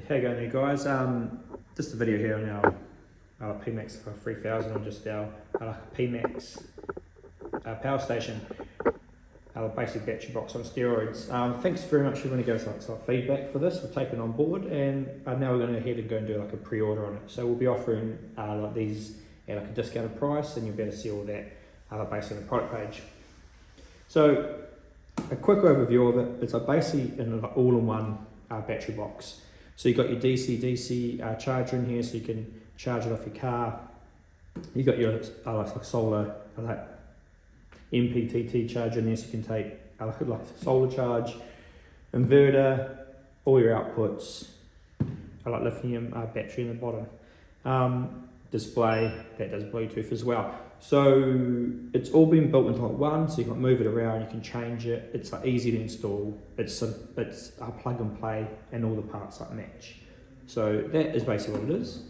How you going there, guys? Just a video here on our Pmax 3000 on just our Pmax power station, our basic battery box on steroids. Thanks very much for going to give us some feedback for this. We've taken on board, and now we're going to head and go and do like a pre-order on it. So we'll be offering like these at like a discounted price, and you'll be able to see all that based on the product page. So a quick overview of it. It's basically an all-in-one battery box. So you've got your DC charger in here, so you can charge it off your car. You've got your like solar MPPT charger in there, so you can take like solar charge, inverter, all your outputs, like lithium battery in the bottom. Display that does Bluetooth as well. So it's all been built into like one, so you can move it around, you can change it. It's like easy to install. It's a plug and play, and all the parts like match. So that is basically what it is.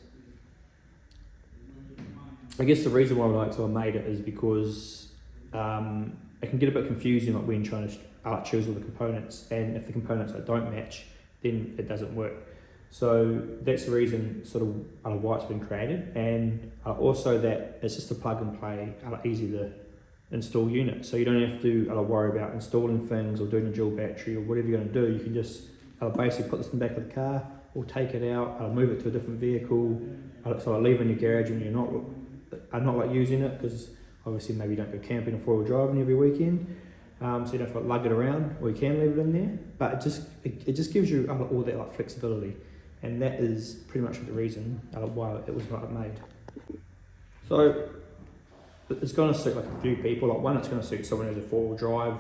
I guess the reason why I made it is because it can get a bit confusing like when trying to choose all the components, and if the components don't match, then it doesn't work. So that's the reason sort of why it's been created, and also that it's just a plug and play, easy to install unit. So you don't have to worry about installing things or doing a dual battery or whatever you're going to do. You can just basically put this in the back of the car, or take it out, move it to a different vehicle. So leave it in your garage when you're not like using it, because obviously maybe you don't go camping or four-wheel driving every weekend. So you don't have to lug it around, or you can leave it in there. But it just gives you all that flexibility. And that is pretty much the reason why it was made. So it's going to suit like a few people. Like one, it's going to suit someone who's a four-wheel drive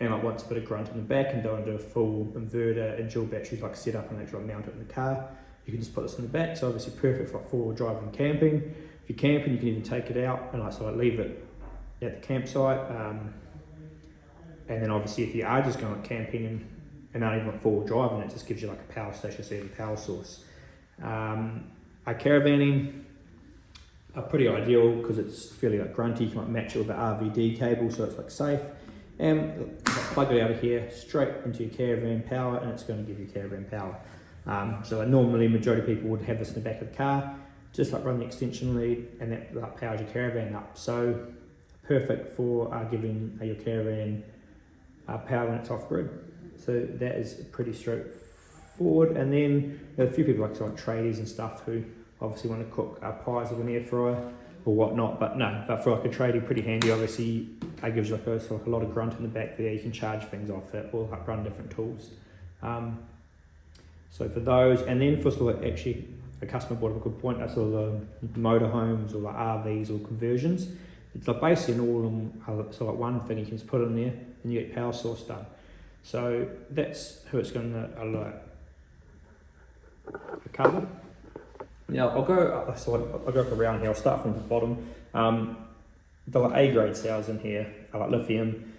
and wants a bit of grunt in the back and don't do a full inverter and dual batteries set up and actually mount it in the car. You can just put this in the back. So obviously perfect for four-wheel drive and camping. If you're camping, you can even take it out and leave it at the campsite. And then obviously if you are just going camping and not even four-wheel drive, and it just gives you like a power station, so you have a power source. Caravanning are pretty ideal because it's fairly grunty. You can match it with an RVD cable, so it's safe. And plug it out of here, straight into your caravan power, and it's going to give you caravan power. So normally majority of people would have this in the back of the car, just run the extension lead, and that powers your caravan up. So perfect for giving your caravan power when it's off grid. So that is pretty straightforward. And then there are a few people like tradies and stuff who obviously want to cook pies with an air fryer or whatnot. But for a tradie, pretty handy. Obviously, it gives you a lot of grunt in the back there. You can charge things off it or run different tools. So for those, and then for actually a customer brought up a good point. That's all the motorhomes or RVs or conversions. It's basically an all-in one thing. You can just put it in there and you get power source done. So that's who it's going to cover. Now I'll go up around here. I'll start from the bottom. The A grade cells in here, lithium,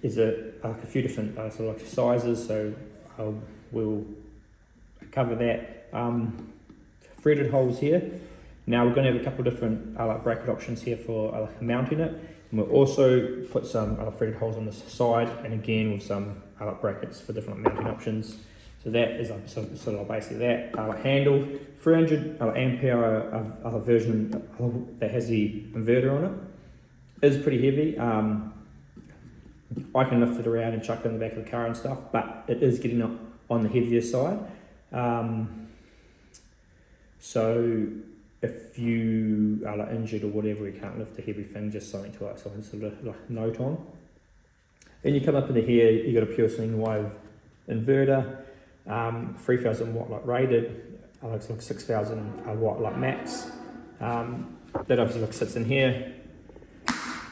is a few different sizes. So we'll cover that. Threaded holes here. Now we're going to have a couple of different bracket options here for mounting it. And we'll also put some threaded holes on the side, and again with some brackets for different mounting options. So that is basically that. Handle, 300 ampere version that has the inverter on it. Is pretty heavy. I can lift it around and chuck it in the back of the car and stuff, but it is getting up on the heavier side. So if you are injured or whatever, you can't lift a heavy thing, just something to note on. Then you come up into here, you got a pure swing wave inverter, 3000 watt rated, 6000 watt max. That obviously sits in here.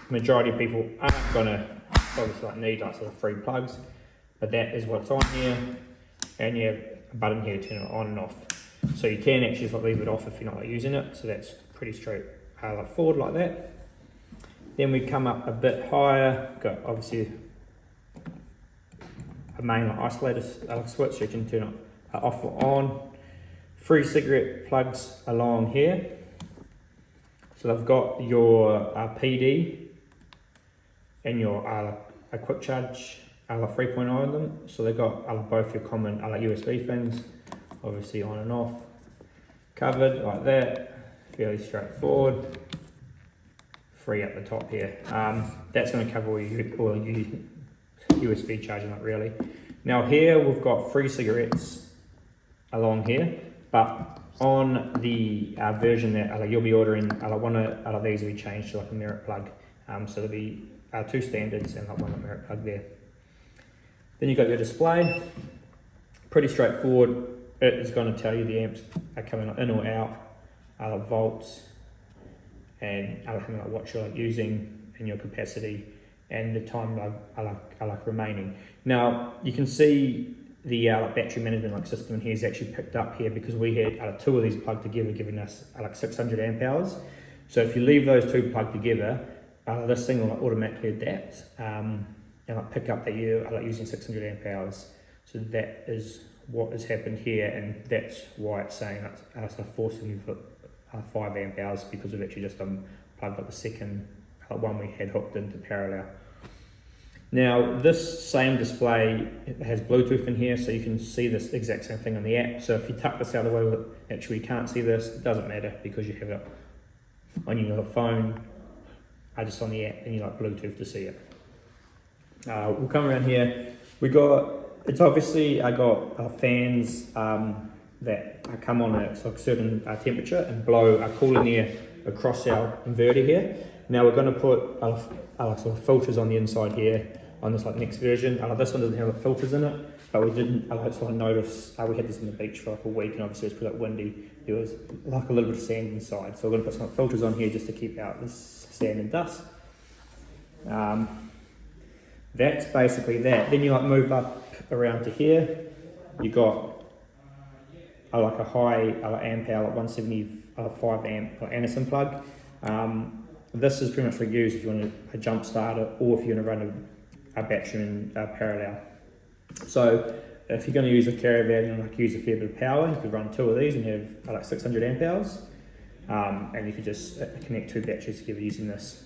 Majority of people aren't gonna obviously need 3 plugs, but that is what's on here, and you have a button here to turn it on and off. So you can actually leave it off if you're not using it. So that's pretty straight forward like that. Then we come up a bit higher, got obviously a main isolator switch, so you can turn it off or on. 3 cigarette plugs along here. So they've got your PD and your a quick charge 3.0 in them. So they've got both your common USB things. obviously on and off, covered like that, fairly straightforward. Free at the top here. That's going to cover all your USB charging, not really. Now here we've got 3 cigarettes along here, but on the version that you'll be ordering, one of these will be changed to like a merit plug. So there'll be 2 standards and like one merit plug there. Then you've got your display. Pretty straightforward. It is going to tell you the amps are coming in or out, volts, and what you're using and your capacity and the time remaining. Now you can see the battery management system here is actually picked up here because we had 2 of these plugged together, giving us 600 amp hours. So if you leave those 2 plugged together, this thing will automatically adapt and pick up that you're using 600 amp hours. So that is what has happened here, and that's why it's saying it's forcing you for 5 amp hours, because we've actually just plugged up the second one we had hooked into parallel. Now this same display has Bluetooth in here, so you can see this exact same thing on the app. So if you tuck this out of the way, actually you can't see this, it doesn't matter because you have it on your phone, just on the app, and you Bluetooth to see it. We'll come around here. It's obviously I got fans that come on a certain temperature and blow cooling air across our inverter here. Now we're going to put sort of filters on the inside here on this next version. This one doesn't have filters in it, but we didn't sort of notice. We had this on the beach for a week, and obviously it was pretty windy. There was a little bit of sand inside, so we're going to put some filters on here just to keep out this sand and dust. That's basically that. Then you move up around to here. You got a high amp hour, 175 amp Anderson plug. This is pretty much for use if you want to jump start it, or if you're going to run a battery in parallel. So if you're going to use a caravan and use a fair bit of power, you could run 2 of these and have 600 amp hours, and you could just connect 2 batteries together using this.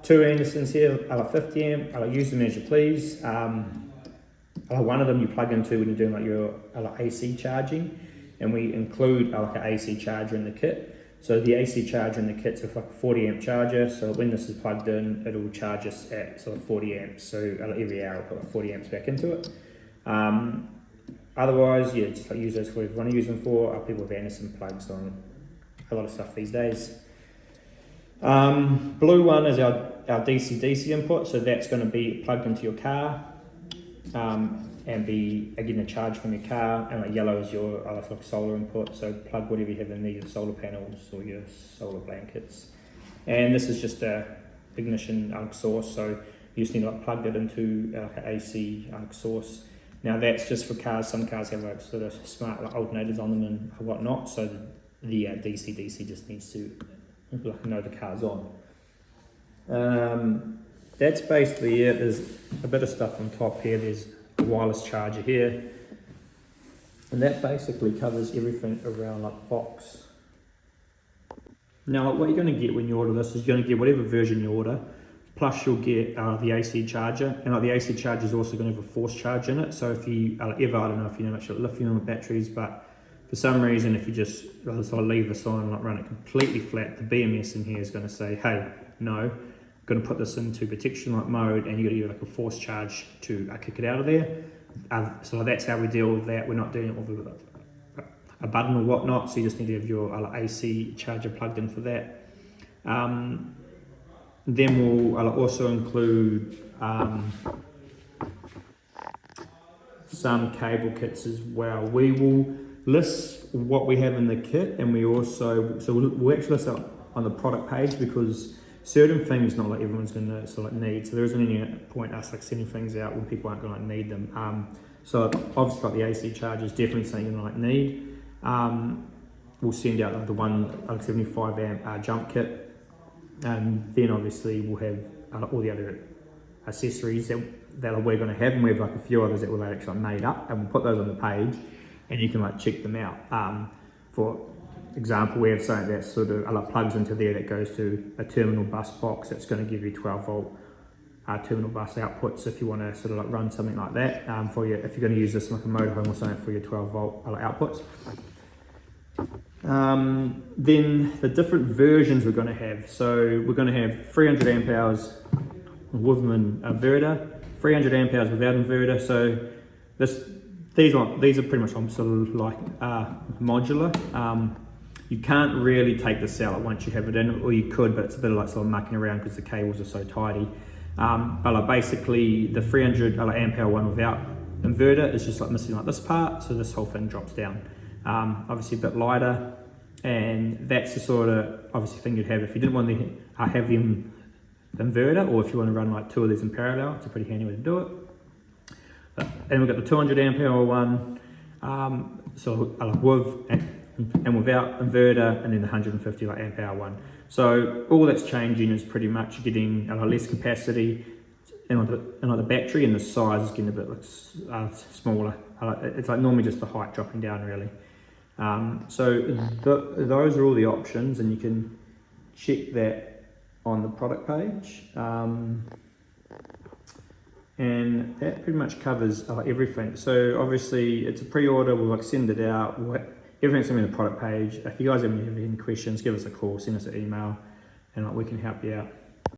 2 Andersons here, 50 amp. Use them as you please. One of them you plug into when you're doing your AC charging, and we include an AC charger in the kit. So the AC charger in the kit's a 40 amp charger, so when this is plugged in, it will charge us at 40 amps. So every hour I'll put 40 amps back into it. Otherwise, just use those for what you want to use them for. People with Anderson plugs on a lot of stuff these days. Blue one is our DC input, so that's going to be plugged into your car and be getting a charge from your car, and yellow is your solar input, so plug whatever you have in there, your solar panels or your solar blankets. And this is just a ignition source, so you just need to plug it into an AC source. Now that's just for cars. Some cars have sort of smart alternators on them and whatnot, so the DC just needs to know the car's on. That's basically it. There's a bit of stuff on top here. There's a wireless charger here, and that basically covers everything around the box. Now what you're going to get when you order this is you're going to get whatever version you order, plus you'll get the AC charger, and the AC charger is also going to have a force charge in it. So if you I don't know if you know much about lithium batteries, but for some reason, if you just leave this on and run it completely flat, the BMS in here is going to say, hey, no, I'm going to put this into protection mode, and you've got to use a force charge to kick it out of there. So that's how we deal with that. We're not doing it with a button or whatnot, so you just need to have your AC charger plugged in for that. Then we'll also include some cable kits as well. We will list what we have in the kit, and we also we'll actually list it on the product page, because certain things not everyone's going to need. So there isn't any point us sending things out when people aren't going to need them. So obviously the AC charger is definitely something you need. We'll send out the 175 amp jump kit, and then obviously we'll have all the other accessories that we're going to have, and we have a few others that we've actually made up, and we'll put those on the page, and you can check them out. For example, we have something that sort of plugs into there that goes to a terminal bus box that's going to give you 12 volt terminal bus outputs if you want to sort of like run something like that for your, if you're going to use this like a motorhome or something for your 12-volt outputs. Then the different versions we're going to have. So we're going to have 300 amp hours with an inverter, 300 amp hours without inverter. So these are pretty much sort of like modular. You can't really take this out once you have it in, or you could, but it's a bit of like sort of mucking around because the cables are so tidy. But like basically the 300 amp hour one without inverter is just like missing like this part, so this whole thing drops down. Obviously a bit lighter, and that's the sort of obviously thing you'd have if you didn't want to have the inverter, or if you want to run like two of these in parallel. It's a pretty handy way to do it. And we've got the 200 amp hour one, so with and without inverter, and then the 150 amp hour one. So all that's changing is pretty much getting less capacity and on the battery, and the size is getting a bit smaller. It's like normally just the height dropping down really. So those are all the options, and you can check that on the product page. And that pretty much covers everything. So obviously it's a pre-order, we'll like send it out. Everything's gonna be on the product page. If you guys have any questions, give us a call, send us an email, and we can help you out.